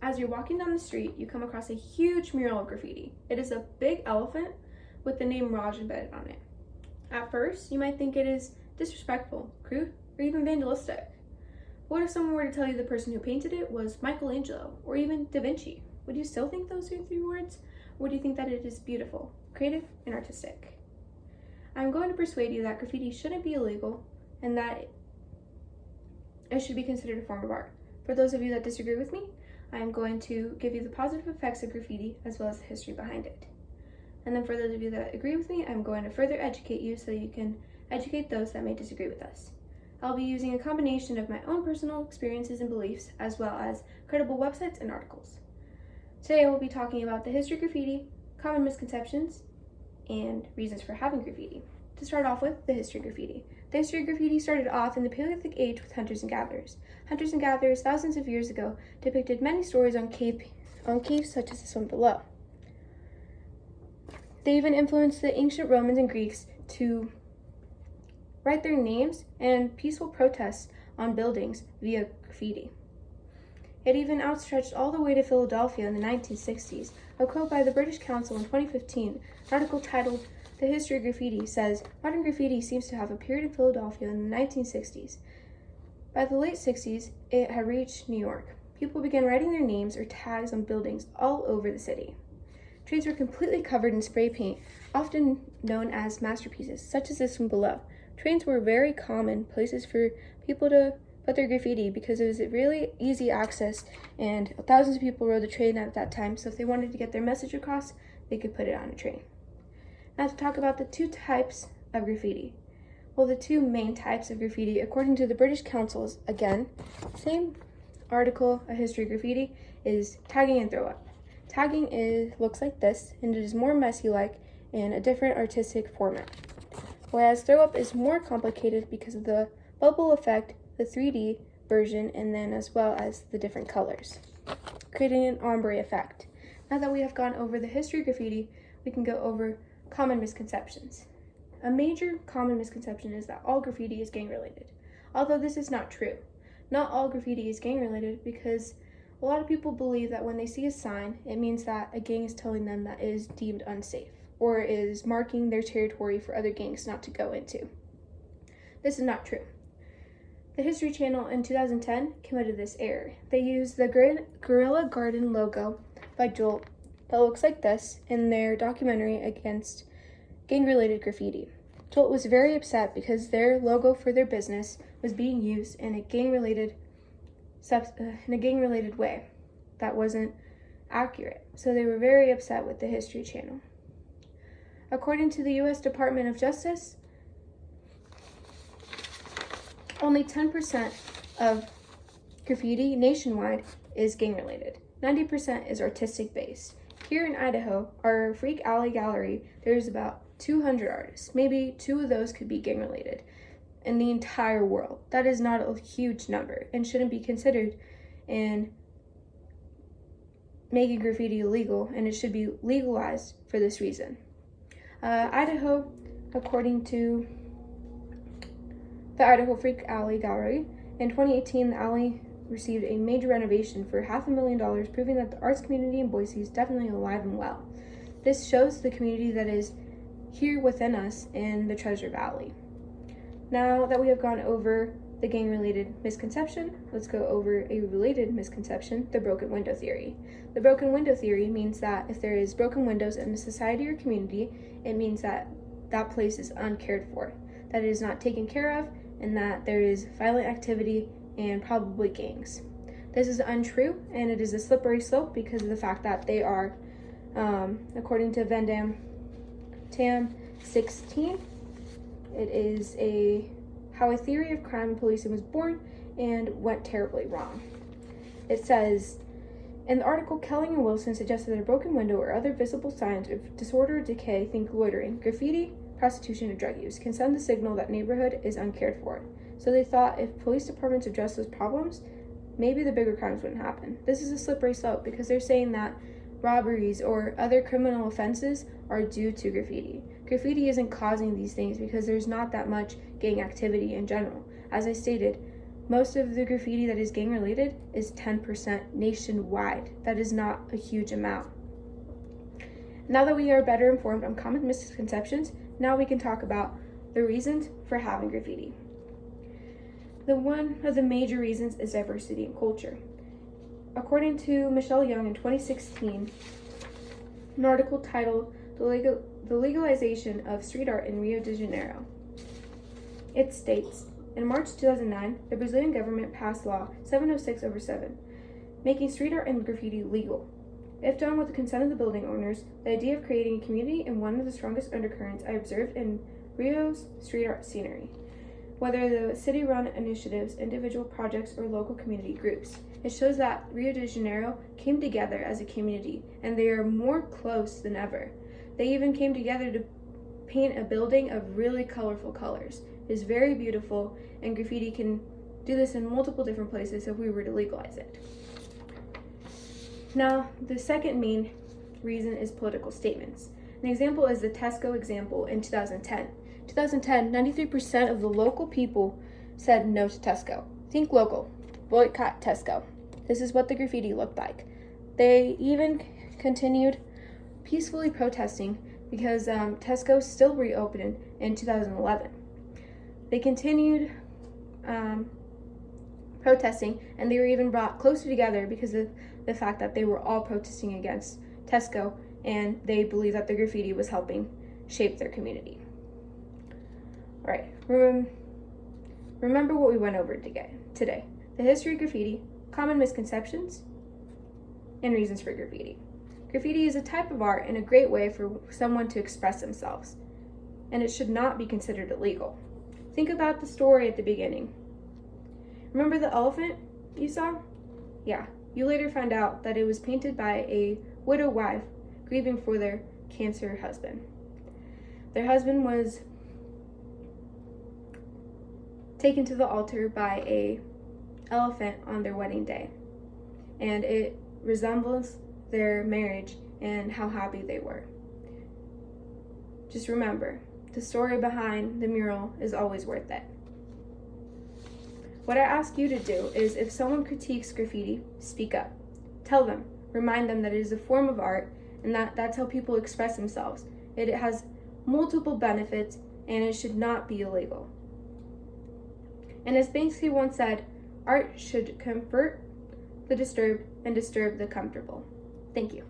As you're walking down the street, you come across a huge mural of graffiti. It is a big elephant with the name Raj embedded on it. At first, you might think it is disrespectful, crude, or even vandalistic. What if someone were to tell you the person who painted it was Michelangelo or even Da Vinci? Would you still think those are three words? Or would you think that it is beautiful, creative, and artistic? I'm going to persuade you that graffiti shouldn't be illegal and that it should be considered a form of art. For those of you that disagree with me, I am going to give you the positive effects of graffiti as well as the history behind it. And then for those of you that agree with me, I'm going to further educate you so you can educate those that may disagree with us. I'll be using a combination of my own personal experiences and beliefs as well as credible websites and articles. Today I will be talking about the history of graffiti, common misconceptions, and reasons for having graffiti. To start off with, the history of graffiti. The history of graffiti started off in the Paleolithic Age with hunters and gatherers. Hunters and gatherers thousands of years ago depicted many stories on caves such as this one below. They even influenced the ancient Romans and Greeks to write their names and peaceful protests on buildings via graffiti. It even outstretched all the way to Philadelphia in the 1960s. A quote by the British Council in 2015, an article titled "The History of Graffiti" says, "Modern graffiti seems to have appeared in Philadelphia in the 1960s. By the late 60s, it had reached New York. People began writing their names or tags on buildings all over the city. Trees were completely covered in spray paint, often known as masterpieces, such as this one below. Trains were very common places for people to put their graffiti because it was a really easy access and thousands of people rode the train at that time, so if they wanted to get their message across, they could put it on a train. Now to talk about the two types of graffiti. Well, the two main types of graffiti, according to the British Council, is, again, same article, A History of Graffiti, is tagging and throw up. Tagging looks like this, and it is more messy-like in a different artistic format. Whereas throw up is more complicated because of the bubble effect, the 3D version, and then as well as the different colors, creating an ombre effect. Now that we have gone over the history of graffiti, we can go over common misconceptions. A major common misconception is that all graffiti is gang-related, although this is not true. Not all graffiti is gang-related because a lot of people believe that when they see a sign, it means that a gang is telling them that it is deemed unsafe or is marking their territory for other gangs not to go into. This is not true. The History Channel in 2010 committed this error. They used the Guerrilla Garden logo by Jolt that looks like this in their documentary against gang-related graffiti. Jolt was very upset because their logo for their business was being used in a gang-related way that wasn't accurate. So they were very upset with the History Channel. According to the U.S. Department of Justice, only 10% of graffiti nationwide is gang-related. 90% is artistic-based. Here in Idaho, our Freak Alley Gallery, there's about 200 artists. Maybe 2 of those could be gang-related in the entire world. That is not a huge number and shouldn't be considered in making graffiti illegal, and it should be legalized for this reason. Idaho, according to the Idaho Freak Alley Gallery, in 2018, the alley received a major renovation for $500,000, proving that the arts community in Boise is definitely alive and well. This shows the community that is here within us in the Treasure Valley. Now that we have gone over the gang-related misconception, let's go over a related misconception, the broken window theory. The broken window theory means that if there is broken windows in a society or community, it means that that place is uncared for, that it is not taken care of, and that there is violent activity and probably gangs. This is untrue, and it is a slippery slope because of the fact that they are, according to Van Dam Tam 16, it is how a theory of crime and policing was born and went terribly wrong. It says, in the article, Kelling and Wilson suggested that a broken window or other visible signs of disorder or decay, think loitering, graffiti, prostitution, or drug use, can send the signal that neighborhood is uncared for. So they thought if police departments addressed those problems, maybe the bigger crimes wouldn't happen. This is a slippery slope because they're saying that robberies or other criminal offenses are due to graffiti. Graffiti isn't causing these things because there's not that much gang activity in general. As I stated, Most of the graffiti that is gang related is 10% nationwide. That is not a huge amount. Now that we are better informed on common misconceptions, now we can talk about the reasons for having graffiti. One of the major reasons is diversity in culture. According to Michelle Young in 2016, an article titled The Legalization of Street Art in Rio de Janeiro, it states, in March 2009, the Brazilian government passed Law 706/7, making street art and graffiti legal. If done with the consent of the building owners, the idea of creating a community in one of the strongest undercurrents I observed in Rio's street art scenery, whether the city-run initiatives, individual projects, or local community groups. It shows that Rio de Janeiro came together as a community, and they are more close than ever. They even came together to paint a building of really colorful colors. It is very beautiful, and graffiti can do this in multiple different places if we were to legalize it. Now, the second main reason is political statements. An example is the Tesco example in 2010. 93% of the local people said no to Tesco. Think local, boycott Tesco. This is what the graffiti looked like. They even continued peacefully protesting because Tesco still reopened in 2011. They continued protesting, and they were even brought closer together because of the fact that they were all protesting against Tesco, and they believed that the graffiti was helping shape their community. All right, remember what we went over today. The history of graffiti, common misconceptions, and reasons for graffiti. Graffiti is a type of art and a great way for someone to express themselves, and it should not be considered illegal. Think about the story at the beginning. Remember the elephant you saw? Yeah, you later found out that it was painted by a widow wife grieving for their cancer husband. Their husband was taken to the altar by a elephant on their wedding day, and it resembles their marriage and how happy they were. Just remember, the story behind the mural is always worth it. What I ask you to do is, if someone critiques graffiti, speak up. Tell them, remind them that it is a form of art and that's how people express themselves. It has multiple benefits and it should not be illegal. And as Banksy once said, art should comfort the disturbed and disturb the comfortable. Thank you.